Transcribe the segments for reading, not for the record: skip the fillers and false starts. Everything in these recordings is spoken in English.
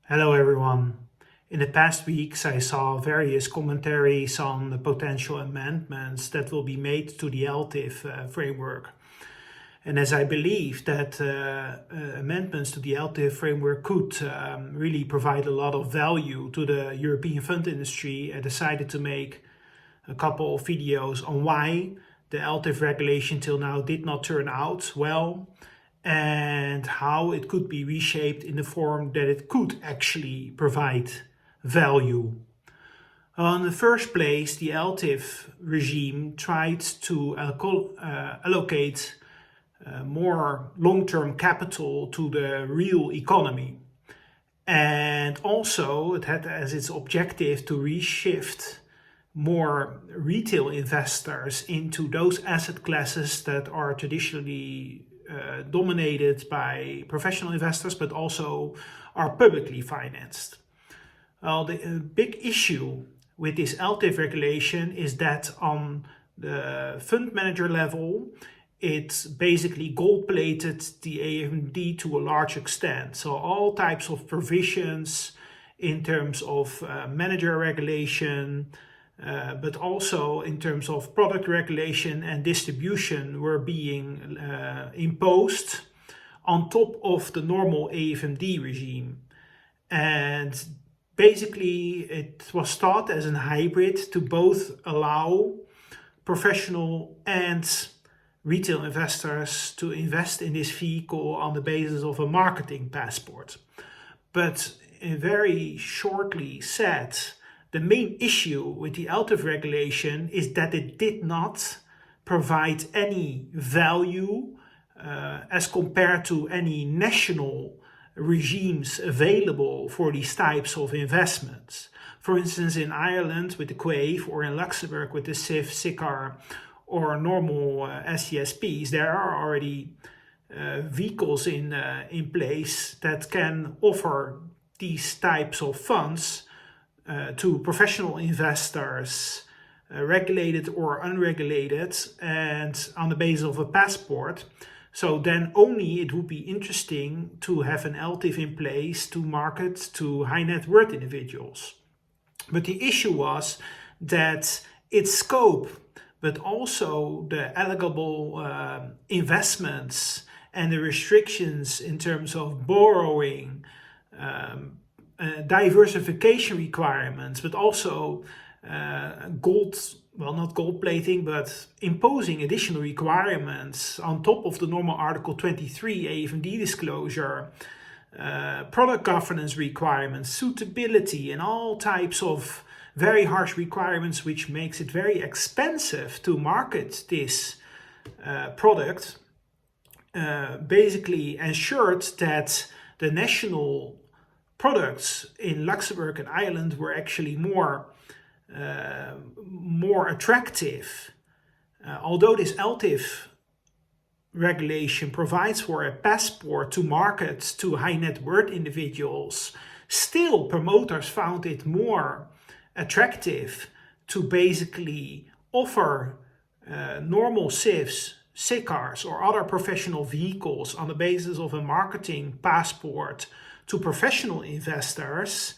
Hello everyone. In the past weeks I saw various commentaries on the potential amendments that will be made to the LTIF framework. And as I believe that amendments to the LTIF framework could really provide a lot of value to the European fund industry, I decided to make a couple of videos on why the LTIF regulation till now did not turn out well, and how it could be reshaped in the form that it could actually provide value. Well, in the first place, the LTIF regime tried to allocate more long-term capital to the real economy. And also it had as its objective to reshift more retail investors into those asset classes that are traditionally dominated by professional investors, but also are publicly financed. Well, the big issue with this LTIF regulation is that on the fund manager level, it basically gold-plated the AFMD to a large extent. So all types of provisions in terms of manager regulation, but also in terms of product regulation and distribution were being imposed on top of the normal AFMD regime. And basically it was thought as a hybrid to both allow professional and retail investors to invest in this vehicle on the basis of a marketing passport. But very shortly said, the main issue with the LTIF regulation is that it did not provide any value as compared to any national regimes available for these types of investments. For instance, in Ireland with the QAIF, or in Luxembourg with the SIF, SICAR, or normal SCSPs, there are already vehicles in place that can offer these types of funds to professional investors, regulated or unregulated, and on the basis of a passport. So then only it would be interesting to have an LTIF in place to market to high net worth individuals. But the issue was that its scope, but also the eligible investments and the restrictions in terms of borrowing, diversification requirements, but also not gold plating, but imposing additional requirements on top of the normal Article 23 AFMD disclosure, product governance requirements, suitability, and all types of very harsh requirements, which makes it very expensive to market this product, basically ensured that the national products in Luxembourg and Ireland were actually more attractive. Although this LTIF regulation provides for a passport to market to high net worth individuals, still promoters found it more attractive to basically offer normal SIFs, SICARs, or other professional vehicles on the basis of a marketing passport to professional investors,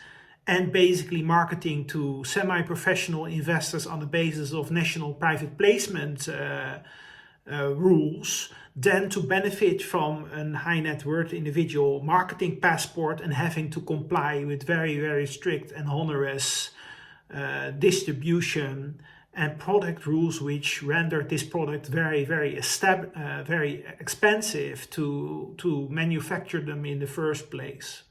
and basically marketing to semi-professional investors on the basis of national private placement rules, than to benefit from a high net worth individual marketing passport and having to comply with very, very strict and onerous distribution and product rules, which rendered this product very, very expensive to manufacture them in the first place.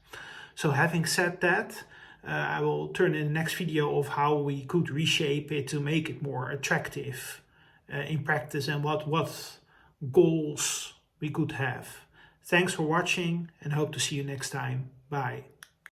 So having said that, I will turn in the next video of how we could reshape it to make it more attractive in practice, and what goals we could have. Thanks for watching, and hope to see you next time. Bye.